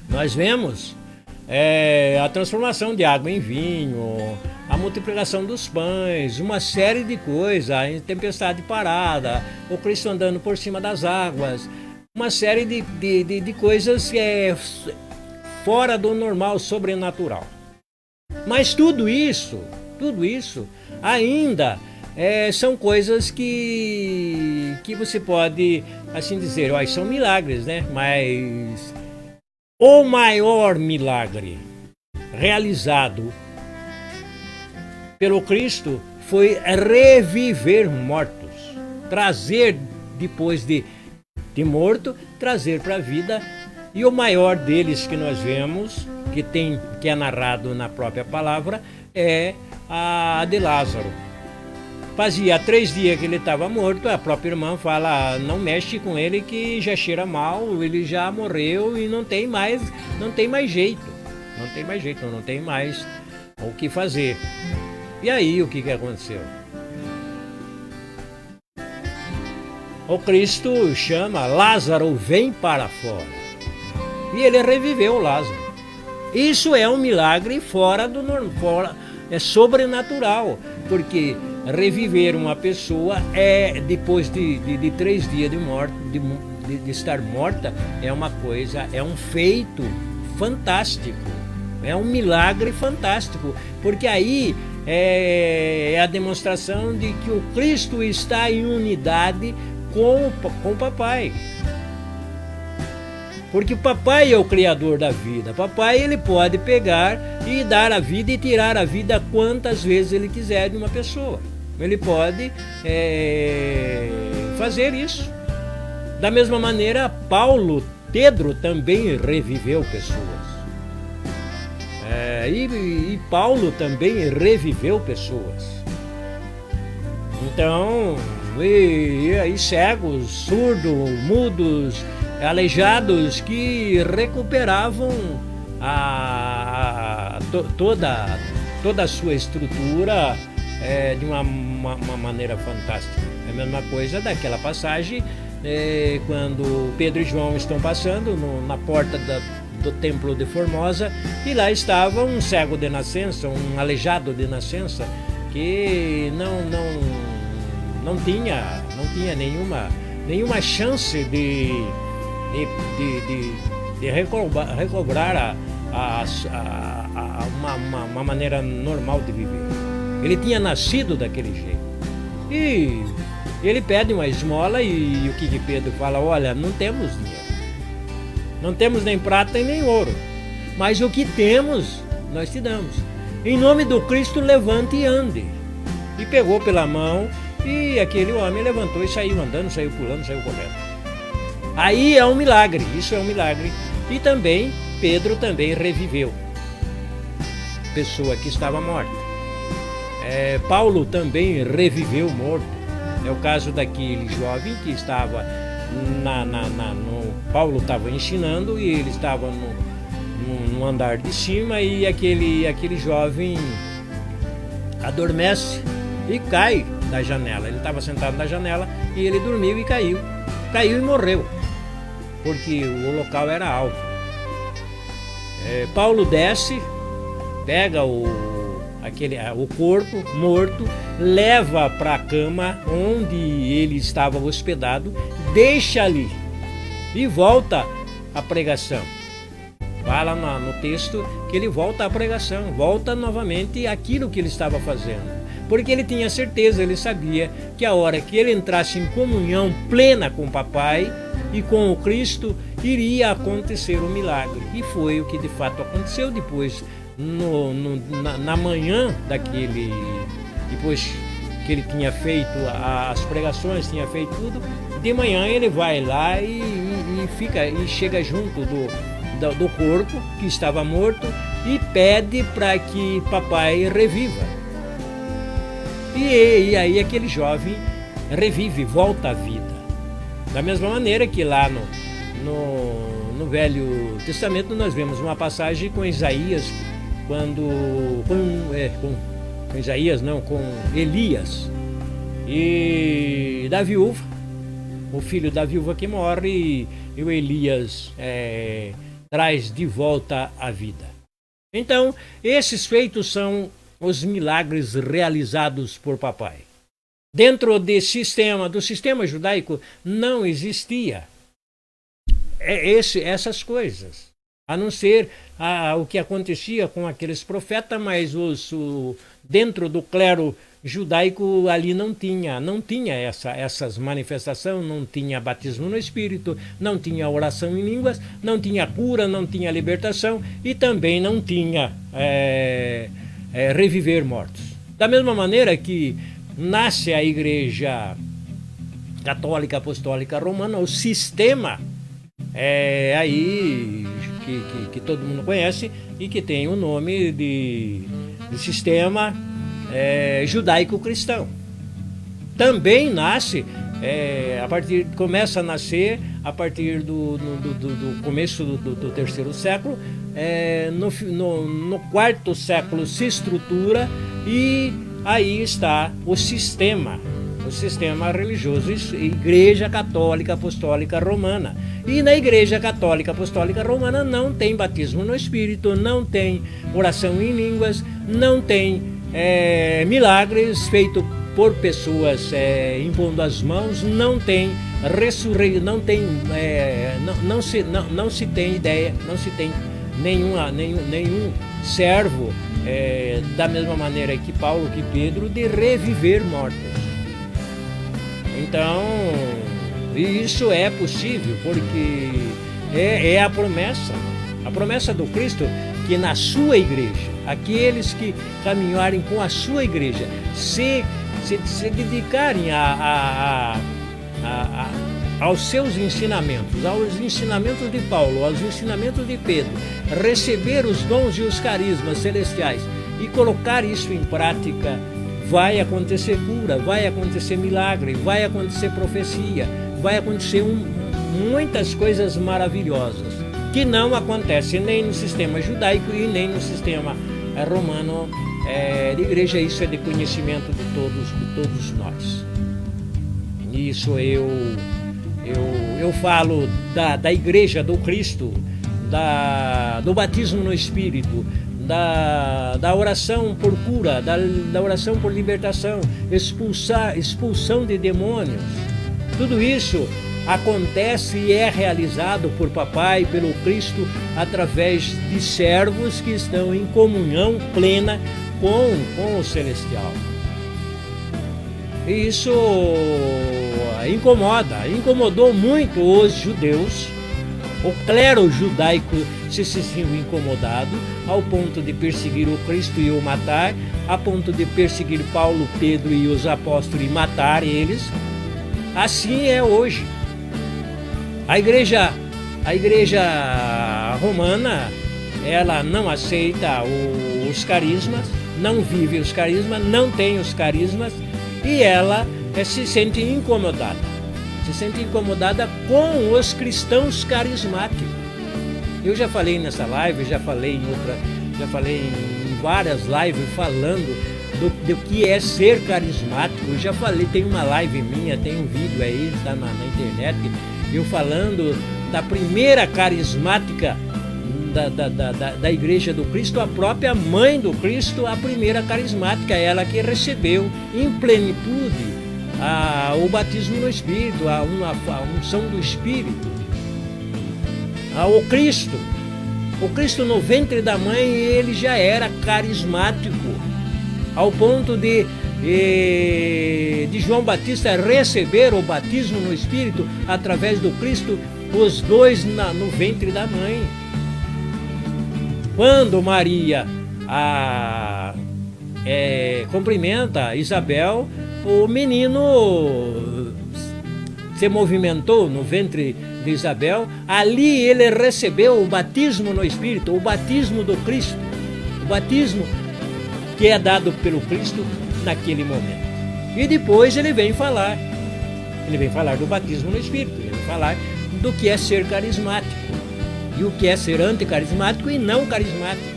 Nós vemos a transformação de água em vinho, a multiplicação dos pães, uma série de coisas, a tempestade parada, o Cristo andando por cima das águas, uma série de coisas fora do normal, sobrenatural. Mas tudo isso ainda são coisas que você pode, assim dizer, são milagres, né? Mas o maior milagre realizado pelo Cristo foi reviver mortos, trazer depois de morto, trazer para a vida. E o maior deles que nós vemos, que é narrado na própria palavra, é a de Lázaro. Fazia 3 dias que ele estava morto, a própria irmã fala: não mexe com ele que já cheira mal, ele já morreu e não tem mais jeito, não tem mais o que fazer. E aí o que aconteceu? O Cristo chama: Lázaro, vem para fora. E ele reviveu Lázaro. Isso é um milagre fora do normal, é sobrenatural, porque reviver uma pessoa depois de 3 dias de morte, de estar morta, é uma coisa, é um feito fantástico, é um milagre fantástico, porque aí é a demonstração de que o Cristo está em unidade com o papai. Porque o papai é o criador da vida. Papai, ele pode pegar e dar a vida e tirar a vida quantas vezes ele quiser de uma pessoa. Ele pode fazer isso. Da mesma maneira, Pedro também reviveu pessoas. E Paulo também reviveu pessoas. Então, e aí cegos, surdos, mudos, aleijados que recuperavam toda a sua estrutura de uma maneira fantástica. É a mesma coisa daquela passagem quando Pedro e João estão passando na porta do templo de Formosa, e lá estava um cego de nascença, um aleijado de nascença, que não tinha nenhuma chance de recobrar uma maneira normal de viver. Ele tinha nascido daquele jeito. E ele pede uma esmola e o que Pedro fala? Olha, não temos dinheiro. Não temos nem prata e nem ouro. Mas o que temos, nós te damos. Em nome do Cristo, levante e ande. E pegou pela mão e aquele homem levantou e saiu andando, saiu pulando, saiu correndo. Aí é um milagre, isso é um milagre. E também, Pedro também reviveu. Pessoa que estava morta. Paulo também reviveu morto. É o caso daquele jovem que estava Paulo estava ensinando e ele estava no andar de cima e aquele jovem adormece e cai da janela. Ele estava sentado na janela e ele dormiu e caiu. Caiu e morreu, porque o local era alto. Paulo desce, pega o corpo morto, leva para a cama onde ele estava hospedado, deixa ali e volta à pregação. Fala no texto que ele volta à pregação, volta novamente àquilo que ele estava fazendo. Porque ele tinha certeza, ele sabia que a hora que ele entrasse em comunhão plena com o papai e com o Cristo, iria acontecer o milagre. E foi o que de fato aconteceu depois. Na manhã depois que ele tinha feito as pregações, tinha feito tudo, de manhã ele vai lá e chega junto do corpo que estava morto e pede para que papai reviva. E aí aquele jovem revive, volta à vida. Da mesma maneira que lá no Velho Testamento nós vemos uma passagem com Isaías, com Elias e da viúva, o filho da viúva que morre e o Elias traz de volta a vida. Então, esses feitos são os milagres realizados por papai. Dentro do sistema judaico não existia essas coisas, a não ser o que acontecia com aqueles profetas, mas dentro do clero judaico ali não tinha essas manifestações, não tinha batismo no Espírito, não tinha oração em línguas, não tinha cura, não tinha libertação e também não tinha reviver mortos. Da mesma maneira que nasce a Igreja Católica Apostólica Romana, o sistema aí que todo mundo conhece e que tem o nome de sistema judaico-cristão. Também nasce, começa a nascer a partir do começo do terceiro século. No quarto século se estrutura e aí está o sistema religioso, Igreja Católica Apostólica Romana. E na Igreja Católica Apostólica Romana não tem batismo no Espírito, não tem oração em línguas, não tem milagres feitos por pessoas impondo as mãos, não tem ressurreição, não se tem ideia, não se tem nenhum servo da mesma maneira que Paulo, que Pedro, de reviver mortos. Então, isso é possível porque é a promessa do Cristo, que na sua igreja, aqueles que caminharem com a sua igreja, se dedicarem aos seus ensinamentos, aos ensinamentos de Paulo, aos ensinamentos de Pedro, receber os dons e os carismas celestiais e colocar isso em prática, vai acontecer cura, vai acontecer milagre, vai acontecer profecia, vai acontecer muitas coisas maravilhosas que não acontecem nem no sistema judaico e nem no sistema romano de igreja. Isso é de conhecimento de todos nós. Isso eu falo da igreja do Cristo, do batismo no Espírito, da oração por cura, da oração por libertação, expulsão de demônios. Tudo isso acontece e é realizado por papai, pelo Cristo, através de servos que estão em comunhão plena com o celestial. E isso incomodou muito os judeus. O clero judaico se sentiu incomodado ao ponto de perseguir o Cristo e o matar, a ponto de perseguir Paulo, Pedro e os apóstolos e matar eles. Assim é hoje. A igreja romana, ela não aceita os carismas, não vive os carismas, não tem os carismas, e ela se sente incomodada. Se sente incomodada com os cristãos carismáticos. Eu já falei nessa live, já falei em várias lives falando do que é ser carismático. Eu já falei, tem uma live minha, tem um vídeo aí, está na internet, eu falando da primeira carismática da Igreja do Cristo, a própria mãe do Cristo, a primeira carismática, ela que recebeu em plenitude o batismo no Espírito, a unção do Espírito. O Cristo no ventre da mãe, ele já era carismático, ao ponto de João Batista receber o batismo no Espírito através do Cristo, os dois no ventre da mãe. Quando Maria cumprimenta Isabel, o menino se movimentou no ventre de Isabel. Ali ele recebeu o batismo no Espírito, o batismo do Cristo, o batismo que é dado pelo Cristo naquele momento. E depois ele vem falar do batismo no Espírito, ele vem falar do que é ser carismático e o que é ser anticarismático e não carismático.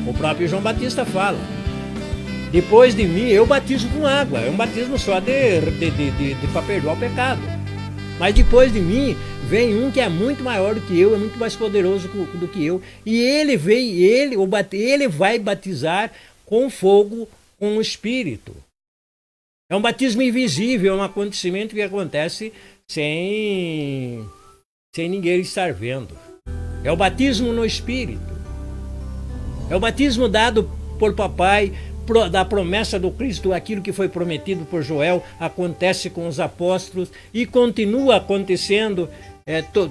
O próprio João Batista fala: depois de mim eu batizo com água, é um batismo só para perdoar o pecado. Mas depois de mim vem um que é muito maior do que eu, é muito mais poderoso do que eu, e ele vai batizar com fogo, com o Espírito. É um batismo invisível, é um acontecimento que acontece sem ninguém estar vendo. É o batismo no Espírito. É o batismo dado por papai, da promessa do Cristo. Aquilo que foi prometido por Joel acontece com os apóstolos e continua acontecendo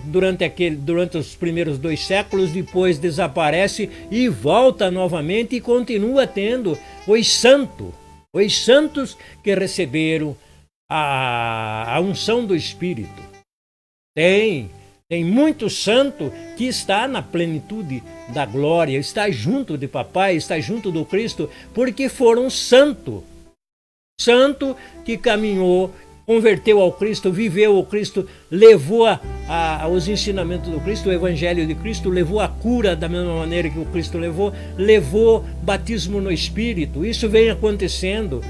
durante os primeiros 2 séculos. Depois desaparece e volta novamente e continua tendo os santos que receberam a unção do Espírito. Tem muito santo que está na plenitude da glória, está junto de papai, está junto do Cristo, porque foram santo que caminhou, converteu ao Cristo, viveu o Cristo, levou os ensinamentos do Cristo, o Evangelho de Cristo, levou a cura da mesma maneira que o Cristo levou batismo no Espírito. Isso vem acontecendo,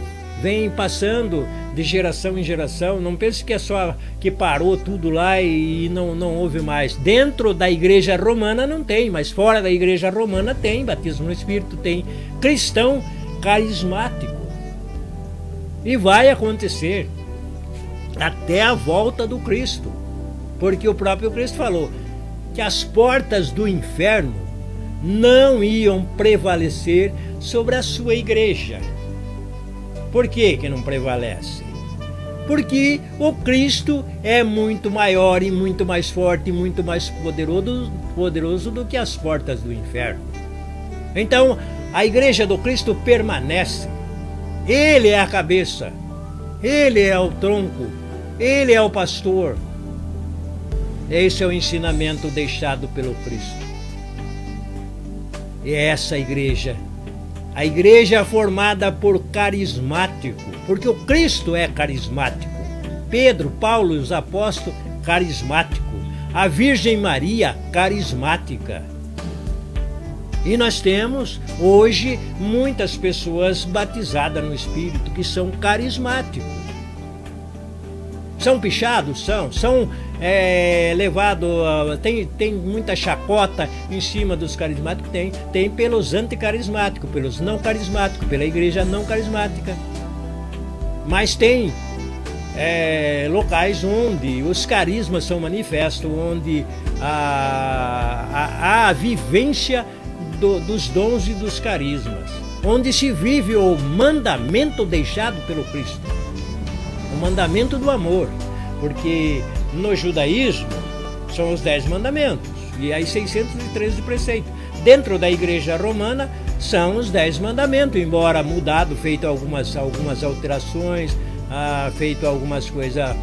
vem passando de geração em geração. Não pense que é só que parou tudo lá e não houve mais. Dentro da igreja romana não tem, mas fora da igreja romana tem batismo no Espírito, tem cristão carismático. E vai acontecer até a volta do Cristo, porque o próprio Cristo falou que as portas do inferno não iam prevalecer sobre a sua igreja. Por que não prevalece? Porque o Cristo é muito maior e muito mais forte e muito mais poderoso do que as portas do inferno. Então, a igreja do Cristo permanece. Ele é a cabeça, ele é o tronco, ele é o pastor. Esse é o ensinamento deixado pelo Cristo. E essa igreja, a igreja é formada por carismático, porque o Cristo é carismático. Pedro, Paulo e os apóstolos, carismático. A Virgem Maria, carismática. E nós temos hoje muitas pessoas batizadas no Espírito que são carismáticos. São pichados? São levado, tem muita chacota em cima dos carismáticos? Tem pelos anticarismáticos, pelos não carismáticos, pela igreja não carismática. Mas tem locais onde os carismas são manifestos, onde há a vivência dos dons e dos carismas, onde se vive o mandamento deixado pelo Cristo, o mandamento do amor, porque no judaísmo são os 10 mandamentos e aí 613 preceitos. Dentro da igreja romana são os 10 mandamentos, embora mudado, feito algumas alterações, feito algumas coisas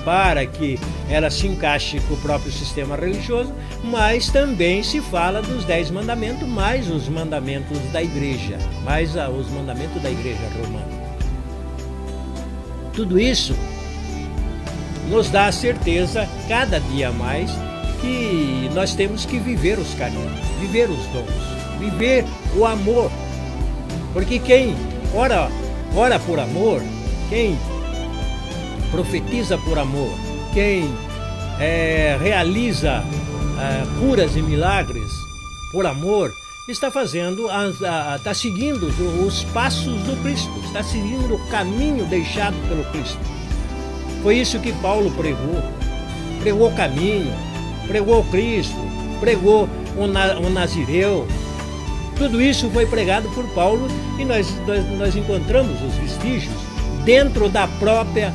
para que ela se encaixe com o próprio sistema religioso, mas também se fala dos 10 mandamentos, mais os mandamentos da igreja, mais os mandamentos da igreja romana. Tudo isso nos dá a certeza, cada dia mais, que nós temos que viver os carinhos, viver os dons, viver o amor. Porque quem ora por amor, quem profetiza por amor, quem realiza curas e milagres por amor, está seguindo os passos do Cristo, está seguindo o caminho deixado pelo Cristo. Foi isso que Paulo pregou o caminho, pregou o Cristo, pregou o Nazireu. Tudo isso foi pregado por Paulo e nós encontramos os vestígios dentro da própria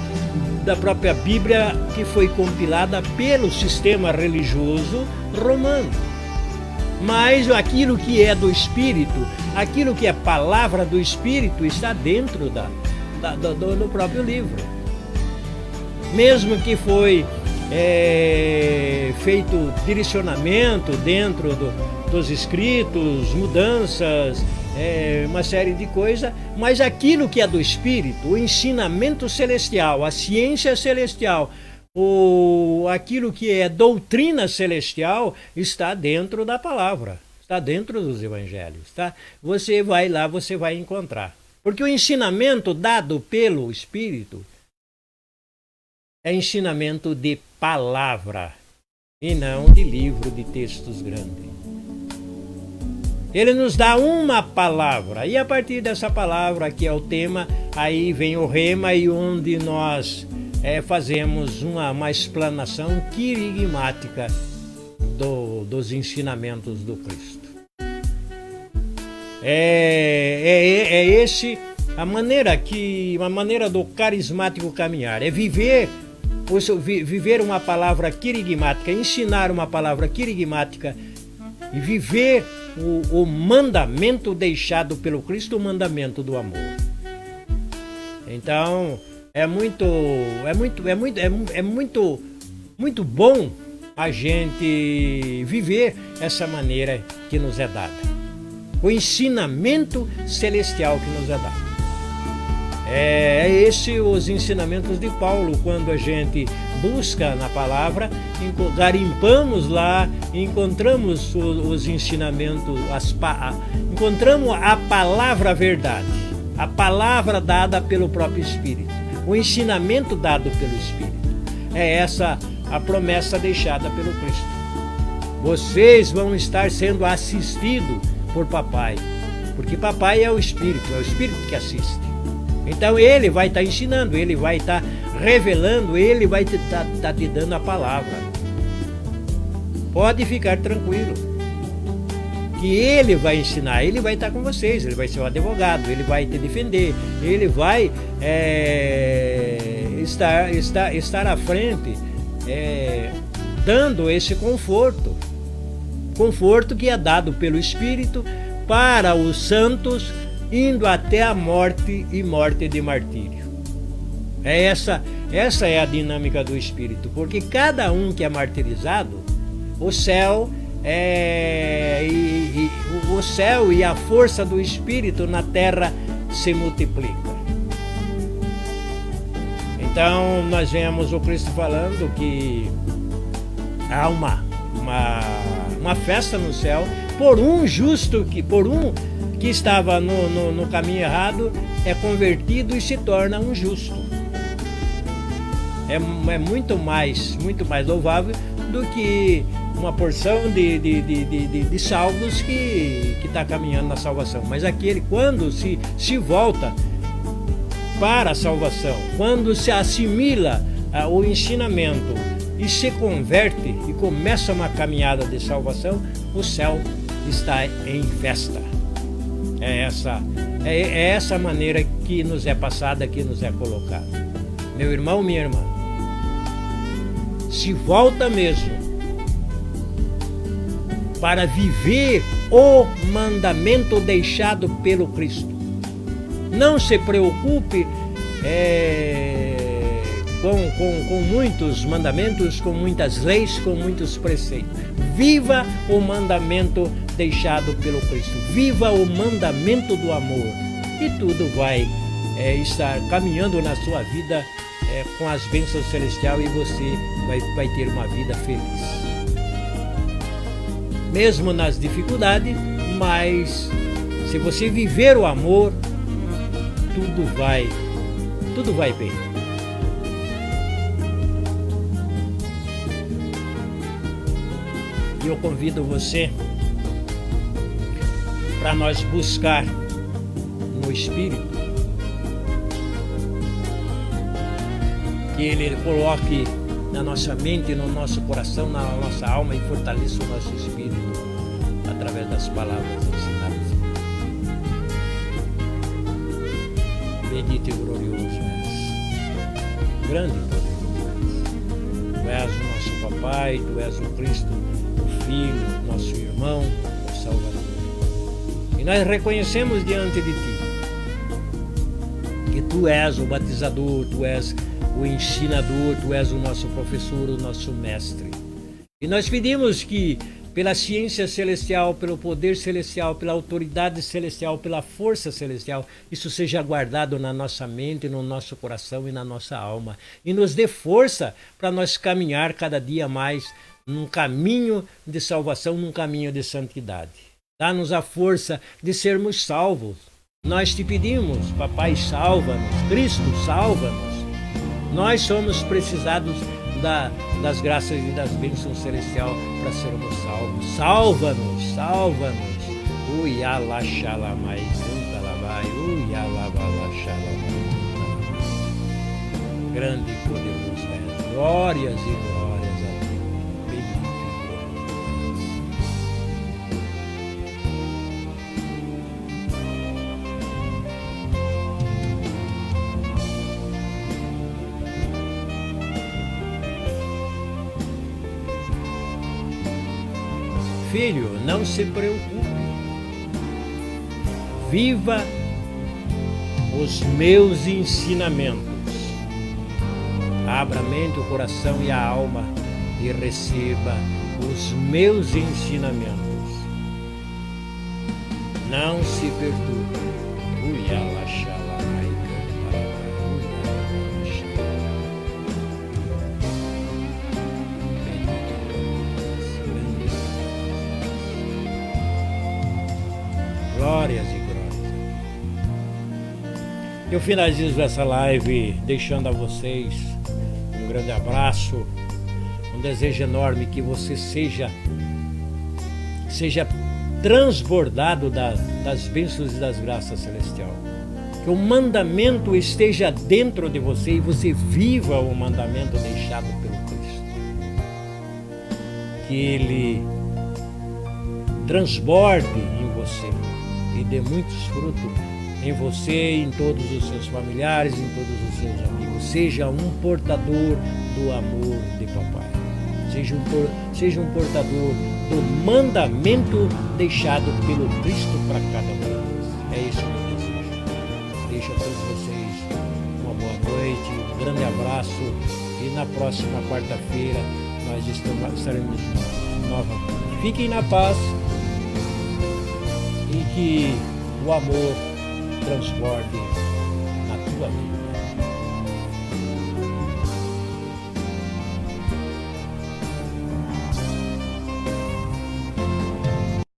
Bíblia, que foi compilada pelo sistema religioso romano. Mas aquilo que é do Espírito, aquilo que é palavra do Espírito, está dentro do próprio livro. Mesmo que foi feito direcionamento dentro dos escritos, mudanças, uma série de coisas, mas aquilo que é do Espírito, o ensinamento celestial, a ciência celestial, aquilo que é doutrina celestial, está dentro da palavra, está dentro dos evangelhos, tá? Você vai lá, você vai encontrar. Porque o ensinamento dado pelo Espírito é ensinamento de palavra e não de livro de textos grandes. Ele nos dá uma palavra e a partir dessa palavra, que é o tema, aí vem o rema, e onde nós fazemos uma explanação quirigmática dos ensinamentos do Cristo. Esse a maneira do carismático caminhar, é viver uma palavra quirigmática, ensinar uma palavra quirigmática e viver o mandamento deixado pelo Cristo, o mandamento do amor. Então é muito bom a gente viver essa maneira que nos é dada, o ensinamento celestial que nos é dado. Os ensinamentos de Paulo, quando a gente busca na palavra, garimpamos lá, encontramos os ensinamentos, encontramos a palavra verdade, a palavra dada pelo próprio Espírito, o ensinamento dado pelo Espírito. É essa a promessa deixada pelo Cristo. Vocês vão estar sendo assistidos por papai, porque papai é o Espírito que assiste. Então ele vai estar ensinando, ele vai estar revelando, ele vai estar te dando a palavra. Pode ficar tranquilo, que ele vai ensinar, ele vai estar com vocês, ele vai ser o advogado, ele vai te defender, ele vai estar à frente, dando esse conforto que é dado pelo Espírito para os santos, indo até a morte e morte de martírio. Essa é a dinâmica do Espírito, porque cada um que é martirizado, o céu e a força do Espírito na terra se multiplica. Então nós vemos o Cristo falando que há uma festa no céu por um justo, por um que estava no caminho errado, é convertido e se torna um justo. é muito mais louvável do que uma porção de salvos que está caminhando na salvação. Mas aquele, quando se volta para a salvação, quando se assimila o ensinamento e se converte e começa uma caminhada de salvação, o céu está em festa. É essa maneira que nos é passada, que nos é colocada. Meu irmão, minha irmã, se volta mesmo para viver o mandamento deixado pelo Cristo. Não se preocupe com muitos mandamentos, com muitas leis, com muitos preceitos. Viva o mandamento deixado pelo Cristo. Viva o mandamento do amor. E tudo vai estar caminhando na sua vida com as bênçãos celestiais, e você vai ter uma vida feliz. Mesmo nas dificuldades, mas se você viver o amor, tudo vai bem. E eu convido você para nós buscar no Espírito que Ele coloque na nossa mente, no nosso coração, na nossa alma, e fortaleça o nosso espírito através das palavras ensinadas. Bendito e glorioso és, grande e poderoso és. Tu és o nosso papai, tu és o Cristo, o Filho, nosso irmão, o Salvador. E nós reconhecemos diante de ti que tu és o batizador, tu és o ensinador, tu és o nosso professor, o nosso mestre. E nós pedimos que, pela ciência celestial, pelo poder celestial, pela autoridade celestial, pela força celestial, isso seja guardado na nossa mente, no nosso coração e na nossa alma. E nos dê força para nós caminhar cada dia mais num caminho de salvação, num caminho de santidade. Dá-nos a força de sermos salvos. Nós te pedimos, papai, salva-nos. Cristo, salva-nos. Nós somos precisados das graças e das bênçãos celestiais para sermos salvos. Salva-nos, salva-nos. Uialaxalamai, Santalabai, Uialabalaxalamai. Grande e poderoso é. Glórias e glórias a ti. Bendito e glorioso. Filho, não se preocupe. Viva os meus ensinamentos. Abra a mente, o coração e a alma e receba os meus ensinamentos. Não se perturbe. Glórias e glórias. Eu finalizo essa live deixando a vocês um grande abraço, um desejo enorme que você seja transbordado das bênçãos e das graças celestiais. Que o mandamento esteja dentro de você e você viva o mandamento deixado pelo Cristo. Que Ele transborde em você e dê muitos frutos em você, em todos os seus familiares, em todos os seus amigos. Seja um portador do amor de papai. Seja um portador do mandamento deixado pelo Cristo para cada um de nós. É isso que eu desejo. Deixo a todos vocês uma boa noite, um grande abraço, e na próxima quarta-feira nós estaremos novamente. Fiquem na paz e que o amor transborde na tua vida.